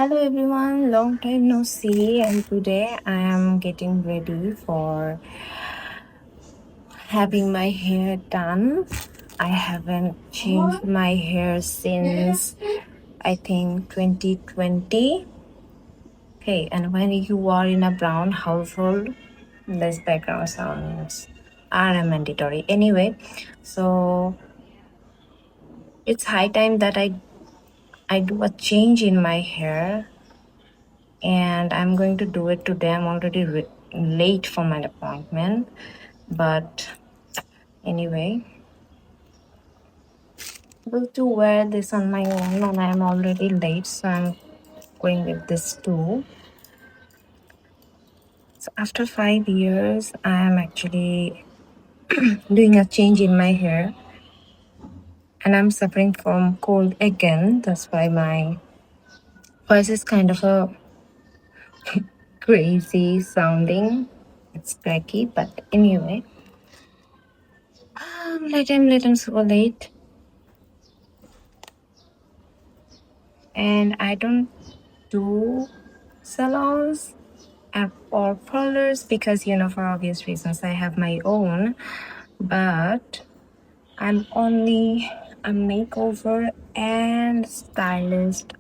Hello everyone, long time no see, and today I am getting ready for having my hair done. I haven't changed my hair since I think 2020. Okay, and when you are in a brown household, less background sounds are mandatory. Anyway, so it's high time that I do a change in my hair, and I'm going to do it today. I'm already late for my appointment, but anyway, able to wear this on my own, and I'm already late, so I'm going with this too. So after 5 years, I am actually doing a change in my hair, and I'm suffering from cold again. That's why my voice is kind of a crazy sounding. It's cracky, but anyway, let him so late. And I don't do salons or parlors because, for obvious reasons, I have my own. But I'm only a makeover and stylist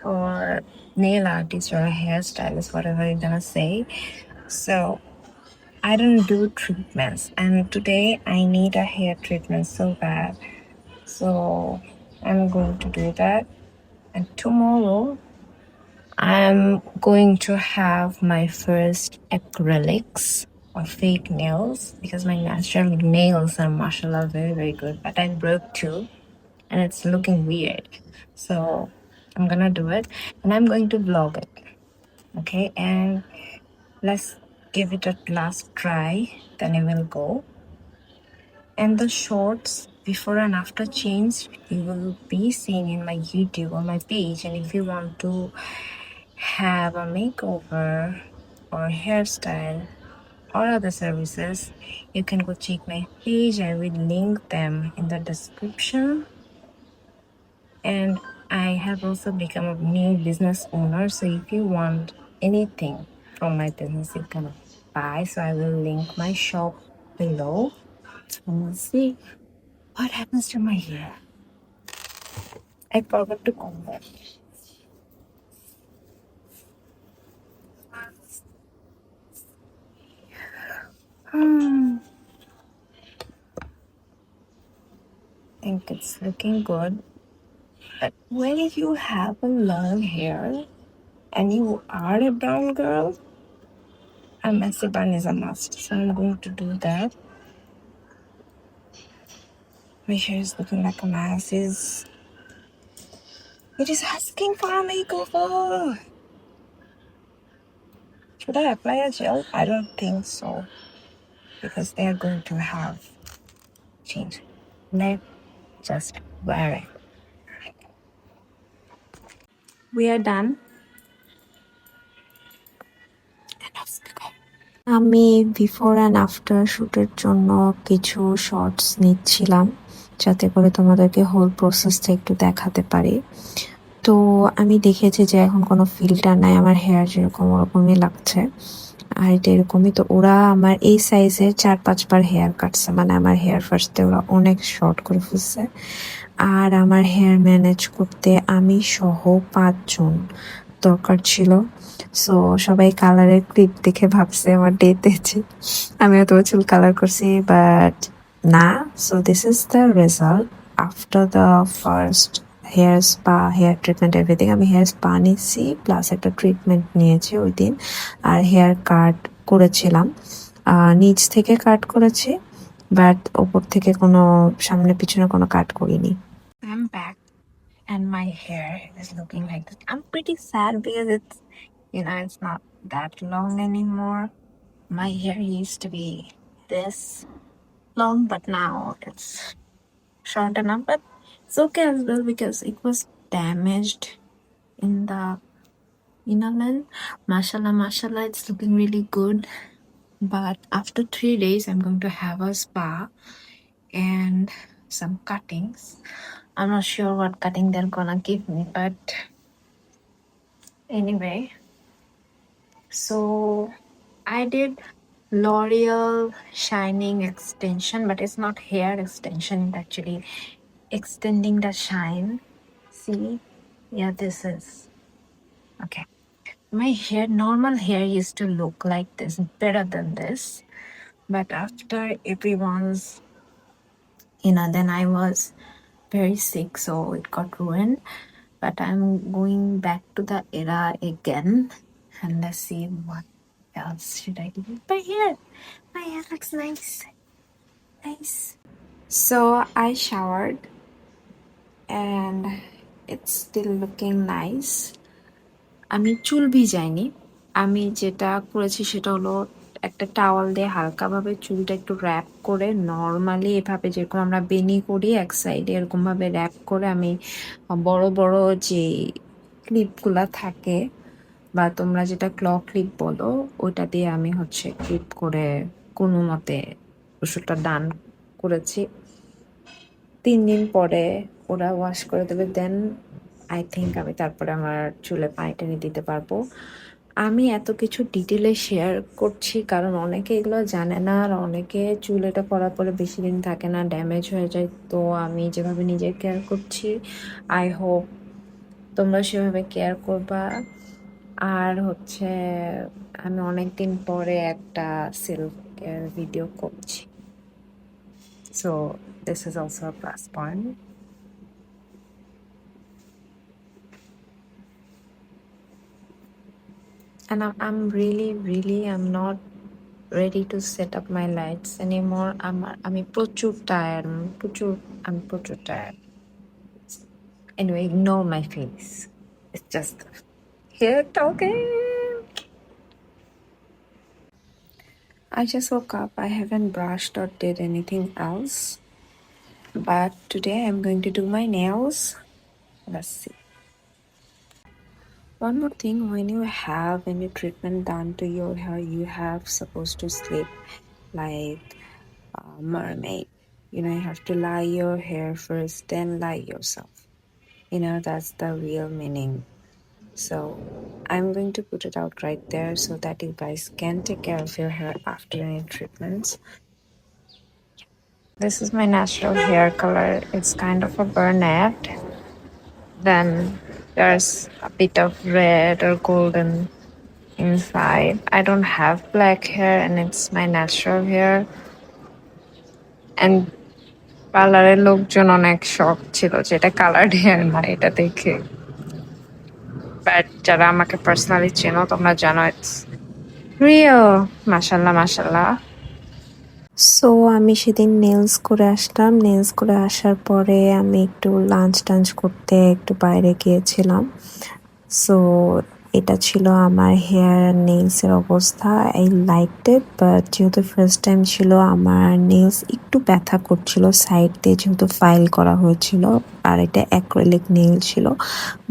or nail artist or a hairstylist, whatever you're gonna say. So I don't do treatments, and today I need a hair treatment so bad. So I'm going to do that. And tomorrow I'm going to have my first acrylics or fake nails because my natural nails are, mashallah, very, very good. But I broke two and it's looking weird. So I'm gonna do it and I'm going to vlog it. Okay, and let's give it a last try, then I will go. And the shorts before and after change you will be seeing in my YouTube or my page. And if you want to have a makeover or hairstyle or other services, you can go check my page. I will link them in the description. And I have also become a new business owner, so if you want anything from my business you can buy. So I will link my shop below, and we'll see what happens to my hair. I forgot to comb it. I think it's looking good. But when you have a long hair and you are a brown girl, a messy bun is a must. So I'm going to do that. My hair is looking like a mess. It is asking for a makeover. Should I apply a gel? I don't think so, because they are going to have change. Let's just wear it. We are done. আমি before and after শ্যুটের জন্য কিছু shorts নিচ্ছিলাম যাতে করে তোমাদেরকে whole প্রসেসটা একটু দেখাতে পারি। তো আমি দেখেছি যে এখন কোনো ফিল্টার নাই, আমার হেয়ার যেরকম ওরকমই লাগছে, আর এটা এরকমই। তো ওরা আমার এই সাইজের 4-5 বার হেয়ার কাটছে, মানে আমার হেয়ার ফার্স্টে ওরা অনেক শর্ট করে ফেলছে। আর আমার হেয়ার ম্যানেজ করতে আমি সহ 5 জন দরকার ছিল। সো সবাই কালারের ক্লিপ দেখে ভাবছে আমার ডেতে আমি হয়তো চুল কালার করছি, বাট না। So this is the result after the first hair spa, hair treatment, everything. আমি হেয়ার স্পা নিয়েছি প্লাস একটা ট্রিটমেন্ট নিয়েছি ওই দিন, আর হেয়ার কাট করেছিলাম। নিচ থেকে কাট করেছি, বাট ওপর থেকে কোনো সামনে পিছনে কোনো কাট করিনি। I'm back and my hair is looking like this. I'm pretty sad because it's not that long anymore. My hair used to be this long, but now it's short enough. But it's okay as well because it was damaged in the inner length. Mashallah, mashallah, it's looking really good. But after 3 days, I'm going to have a spa and some cuttings. I'm not sure what cutting they're gonna give me, but Anyway, so I did L'Oreal Shining Extension, but it's not hair extension, it's actually extending the shine. See? Yeah, this is. Okay. My hair, normal hair used to look like this, better than this. But after everyone's, then I was very sick, so it got ruined. But I'm going back to the era again, and let's see what else should I do with my hair. My hair looks nice. Nice. So I showered and it's still looking nice. আমি চুল ভিজাইনি। আমি যেটা করেছি সেটা হলো একটা towel দিয়ে হালকাভাবে চুলটা একটু র‍্যাপ করে নরমালি এভাবে যেরকম আমরা বেনি করি এক সাইডে এরকমভাবে র‍্যাপ করে আমি বড়, বড় যে ক্লিপগুলা থাকে বা তোমরা যেটা ক্লিপ বলো ওইটা দিয়ে আমি হচ্ছে ক্লিপ করে কোনোমতে ওষুধটা ডান করেছি। ৩ দিন পরে ওরা ওয়াশ করে দেবে। দেন আই থিংক আমি তারপরে আমার চুলে পানি টানি দিতে পারবো। আমি এত কিছু ডিটেলে শেয়ার করছি কারণ অনেকে এগুলো জানে না আর অনেকে চুল এটা করার পরে বেশি দিন থাকে না, ড্যামেজ হয়ে যায়। তো আমি যেভাবে নিজের কেয়ার করছি আই হোপ তোমরা সেভাবে কেয়ার করবা। আর হচ্ছে আমি অনেকদিন পরে একটা সেলফ কেয়ার ভিডিও করছি। So this is also a plus point. And I'm really I'm not ready to set up my lights anymore. আমি প্রচুর টায়ার্ড, আমি প্রচুর tired. Anyway, ignore my face. It's just here talking. I just woke up. I haven't brushed or did anything else. But today I'm going to do my nails. Let's see. One more thing, when you have any treatment done to your hair, you have supposed to sleep like a mermaid. You have to lie your hair first, then lie yourself. That's the real meaning. So I'm going to put it out right there so that you guys can take care of your hair after any treatments. This is my natural hair color. It's kind of a brunette. Then there's a bit of red or golden inside. I don't have black hair and it's my natural hair. And পার্লারের লোকজন অনেক শখ ছিল যে এটা coloured hair না এটা দেখে। বাট যারা আমাকে পার্সোনালি চেনো তোমরা জানো ইটস রিয়েল। মাশাল্লাহ মাশাল্লাহ। সো আমি সেদিন নেলস করে আসলাম। নেলস করে আসার পরে আমি একটু লাঞ্চ টাঞ্চ করতে একটু বাইরে গিয়েছিলাম। সো এটা ছিল আমার হেয়ার আর নেলসের অবস্থা। আই লাইকড ইট, বাট যেহেতু ফার্স্ট টাইম ছিল আমার নেলস একটু ব্যথা করছিল সাইড দিয়ে যেহেতু ফাইল করা হয়েছিল আর এটা অ্যাক্রিলিক নেল ছিল।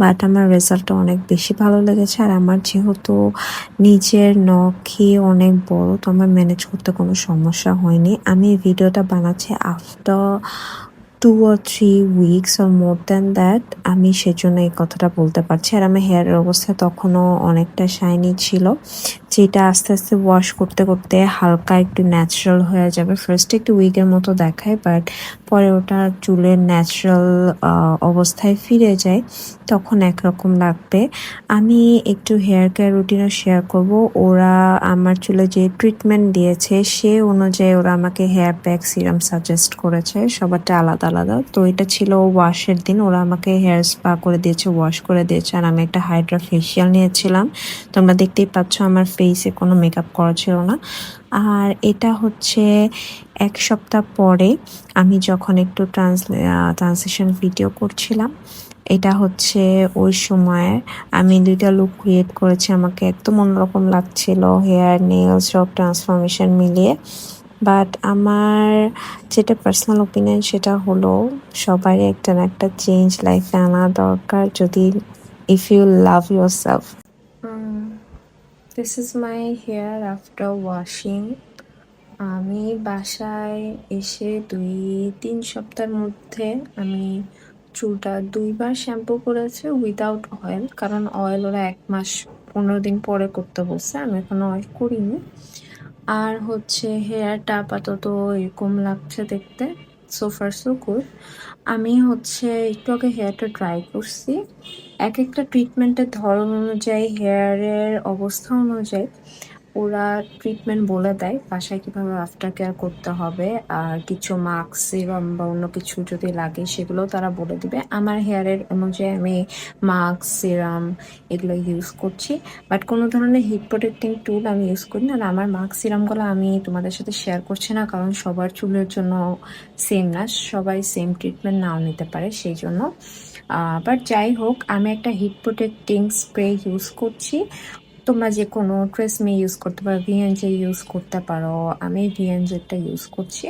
বাট আমার রেজাল্টটা অনেক বেশি ভালো লেগেছে আর আমার যেহেতু নিজের নখই অনেক বড় তো আমার ম্যানেজ করতে কোনো সমস্যা হয়নি। আমি এই ভিডিওটা বানাচ্ছি after 2 or 3 weeks or more than that, আমি সেজন্য এই কথাটা বলতে পারছি। আর আমার হেয়ারের অবস্থা তখনও অনেকটা শাইনি ছিল, যেটা আস্তে আস্তে ওয়াশ করতে করতে হালকা একটু ন্যাচারাল হয়ে যাবে। ফার্স্টে একটু উইগের মতো দেখায়, বাট পরে ওটা চুলের ন্যাচারাল অবস্থায় ফিরে যায়, তখন একরকম লাগবে। আমি একটু হেয়ার কেয়ার রুটিনও শেয়ার করব। ওরা আমার চুলে যে ট্রিটমেন্ট দিয়েছে সে অনুযায়ী ওরা আমাকে হেয়ার প্যাক সিরাম সাজেস্ট করেছে, সবারটা আলাদা আলাদা। তো এটা ছিল ওয়াশের দিন, ওরা আমাকে হেয়ার স্পা করে দিয়েছে, ওয়াশ করে দিয়েছে, আর আমি একটা হাইড্রা ফেশিয়াল নিয়েছিলাম। তোমরা দেখতেই পাচ্ছ আমার ফেসে কোনো মেকআপ করা ছিল না। আর এটা হচ্ছে 1 সপ্তাহ পরে আমি যখন একটু ট্রানজিশন ভিডিও করছিলাম, এটা হচ্ছে ওই সময় আমি 2টা লুক ক্রিয়েট করেছি। আমাকে একদম অন্যরকম লাগছিল, হেয়ার নেলস সব ট্রান্সফরমেশন মিলিয়ে। বাট আমার যেটা পার্সোনাল ওপিনিয়ন সেটা হলো সবারই একটা না একটা চেঞ্জ লাইফে আনা দরকার, যদি if you love yourself. This is my hair after washing. আমি বাসায় এসে 2-3 সপ্তাহের মধ্যে আমি চুলটা ২ বার শ্যাম্পু করেছে উইদাউট অয়েল। কারণ অয়েল ওরা ১ মাস ১৫ দিন পরে করতে বলছে। আমি এখনো অয়েল করিনি। আর হচ্ছে হেয়ারটা আপাতত এরকম লাগছে দেখতে। So far so good. আমি হচ্ছে একটু আগে হেয়ারটা ড্রাই করছি। একেকটা ট্রিটমেন্টের ধরন অনুযায়ী, হেয়ারের অবস্থা অনুযায়ী ওরা ট্রিটমেন্ট বলে দেয় বাসায় কিভাবে আফটার কেয়ার করতে হবে। আর কিছু মাস্ক, সিরাম বা অন্য কিছু যদি লাগে সেগুলোও তারা বলে দিবে। আমার হেয়ারের অনুযায়ী আমি মাস্ক, সিরাম এগুলো ইউজ করছি। বাট কোনো ধরনের হিট প্রোটেক্টিং টুল আমি ইউজ করি না। আর আমার মাস্ক, সিরামগুলো আমি তোমাদের সাথে শেয়ার করছি না, কারণ সবার চুলের জন্য সেম না, সবাই সেম ট্রিটমেন্ট নাও নিতে পারে সেই জন্য। বাট যাই হোক, আমি একটা হিট প্রোটেক্টিং স্প্রে ইউজ করছি। তোমরা যে কোনো ট্রেসমি ইউজ করতে পারো, ভিএনজে ইউজ করতে পারো। আমি ভিএনজেরটা ইউজ করছি।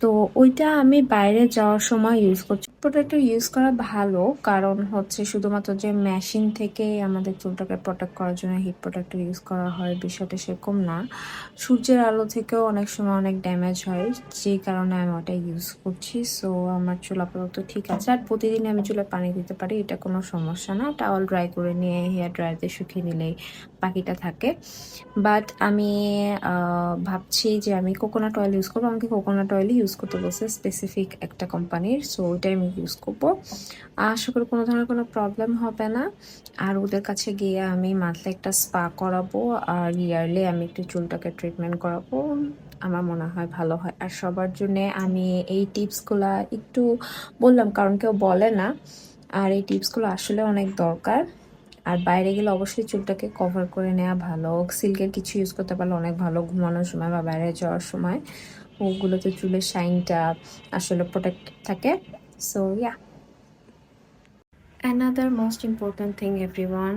তো ওইটা আমি বাইরে যাওয়ার সময় ইউজ করছি। প্রোটেক্টর ইউজ করা ভালো, কারণ হচ্ছে শুধুমাত্র যে মেশিন থেকে আমাদের চুলটাকে প্রোটেক্ট করার জন্য হিট প্রোটেক্টর ইউজ করা হয় বিষয়টা সেরকম না। সূর্যের আলো থেকেও অনেক সময় অনেক ড্যামেজ হয়, যেই কারণে আমি ওটা ইউজ করছি। সো আমার চুল আপাতত ঠিক আছে। আর প্রতিদিন আমি চুলে পানি দিতে পারি, এটা কোনো সমস্যা না। টাওয়াল ড্রাই করে নিয়ে হেয়ার ড্রায়ারতে শুকিয়ে নিলেই বাকিটা থাকে। বাট আমি ভাবছি যে আমি কোকোনাট অয়েল ইউজ করবো। আমাকে কোকোনাট অয়েলই ইউজ করতে বলছে, স্পেসিফিক একটা কোম্পানির। সো ওইটাই আমি ইউজ করবো। আশা করি কোনো ধরনের কোনো প্রবলেম হবে না। আর ওদের কাছে গিয়ে আমি মান্থলি একটা স্পা করাবো, আর ইয়ারলি আমি একটু চুলটাকে ট্রিটমেন্ট করাবো। আমার মনে হয় ভালো হয়। আর সবার জন্যে আমি এই টিপসগুলা একটু বললাম, কারণ কেউ বলে না। আর এই টিপসগুলো আসলে অনেক দরকার। আর বাইরে গেলে অবশ্যই চুলটাকে কভার করে নেওয়া ভালো। সিল্কের কিছু ইউজ করতে পারলে অনেক ভালো, ঘুমানোর সময় বা বাইরে যাওয়ার সময়। ওগুলোতে চুলের শাইনটা আসলে প্রোটেক্ট থাকে। So yeah, another most important thing everyone,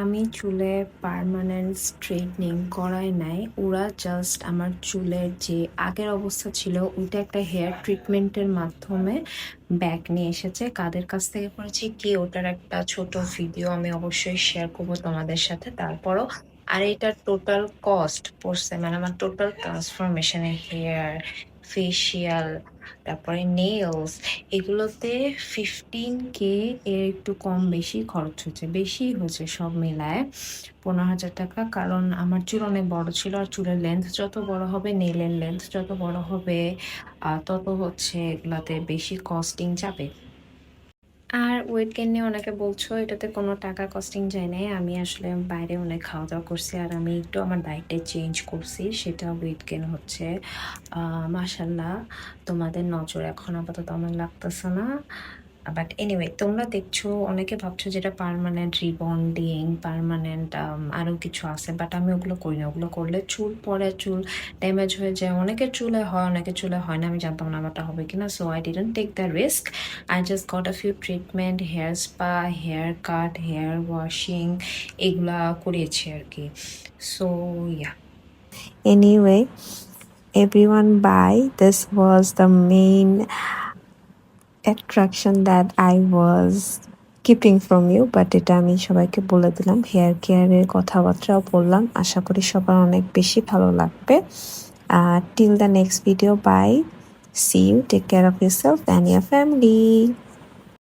আমি চুলে পার্মানেন্ট স্ট্রেটনিং করাই নাই। ওরা জাস্ট আমার চুলের যে আগের অবস্থা ছিল ওইটা একটা হেয়ার ট্রিটমেন্টের মাধ্যমে ব্যাক নিয়ে এসেছে। কাদের কাছ থেকে করেছি কি, ওটার একটা ছোট ভিডিও আমি অবশ্যই শেয়ার করবো তোমাদের সাথে। তারপরও আর এটার টোটাল কস্ট পড়ছে, মানে আমার টোটাল ট্রান্সফরমেশনের হেয়ার, ফেসিয়াল, তারপরে নেলস, এগুলোতে 15K এর একটু কম বেশি খরচ হচ্ছে। বেশি হচ্ছে সব মিলায় 15,000 টাকা। কারণ আমার চুল অনেক বড় ছিল, আর চুলের লেন্থ যত বড় হবে, নেলের লেন্থ যত বড় হবে, তত হচ্ছে এগুলাতে বেশি কস্টিং যাবে। আর ওয়েট গেইন নিয়ে অনেকে বলছো, এটাতে কোনো টাকা কস্টিং যায় নাই। আমি আসলে বাইরে অনেক খাওয়া দাওয়া করছি, আর আমি একটু আমার ডায়েটে চেঞ্জ করছি, সেটা ওয়েট গেইন হচ্ছে। মাশাল্লাহ, তোমাদের নজর এখন আপাতত আমার লাগতেছে না। বাট এনিওয়ে, তোমরা দেখছো, অনেকে ভাবছো যেটা পার্মানেন্ট রিবন্ডিং, পার্মানেন্ট আরও কিছু আছে। বাট আমি ওগুলো করি না। ওগুলো করলে চুল পড়ে, চুল ড্যামেজ হয়ে যায়। অনেকের চুলে হয়, অনেকের চুলে হয় না। আমি জানতাম না আমারটা হবে কিনা, so I didn't take the risk. I just got a few treatment, hair spa, hair cut, hair washing, এগুলা করিয়েছি আর কি। So yeah. Anyway, everyone bye. This was the main attraction that I was keeping from you, but এটা আমি সবাইকে বলে দিলাম। Hair কেয়ারের কথাবার্তাও বললাম। আশা করি সবার অনেক বেশি ভালো লাগবে। Till the next video, bye. See you. Take care of yourself and your family.